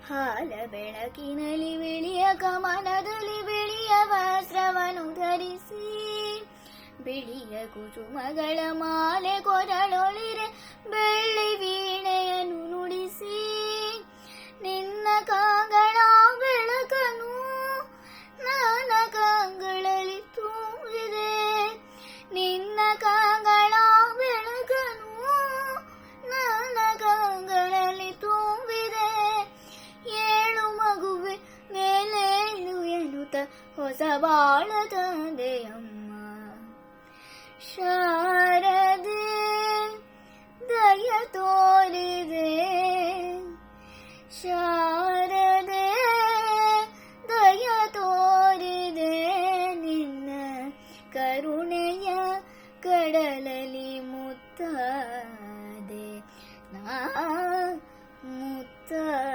ಹಾಲ ಬೆಳಕಿನಲ್ಲಿ ಬಿಳಿಯ ಕಮಲದಲ್ಲಿ ಬಿಳಿಯ ವಸ್ತ್ರವನ್ನು ಧರಿಸಿ ಬಿಳಿಯ ಕುಸುಮಗಳ ಮಾಲೆ ಕೊರಳೊಳಿರೆ ಬೆಳ್ಳಿ ವೀಣೆಯನ್ನು ನುಡಿಸಿ ನಿನ್ನ ಕಂಗಳ ಬೆಳಕನು ನನ್ನ ಕಂಗಳಲ್ಲಿ ತುಂಬಿದೆ. ನಿನ್ನ ಕಂಗಳ ಬೆಳಕನು ನನ್ನ ಕಂಗಳಲ್ಲಿ ತುಂಬಿದೆ. ಏಳು ಮಗುವೆ ಮೇಲೇಳು ಎನ್ನುತ್ತ ಹೊಸ ಬಾಳ ತಂದೆಯಮ್ಮ ಶಾರದೆ ದಯ ತೋರಿದೆ. ಶಾರದೆ ದಯ ತೋರಿದೆ. ನಿನ್ನ ಕರುಣೆಯ ಕಡಲಲಿ ಮುತ್ತದೆ ನಾ ಮುತ್ತದೆ.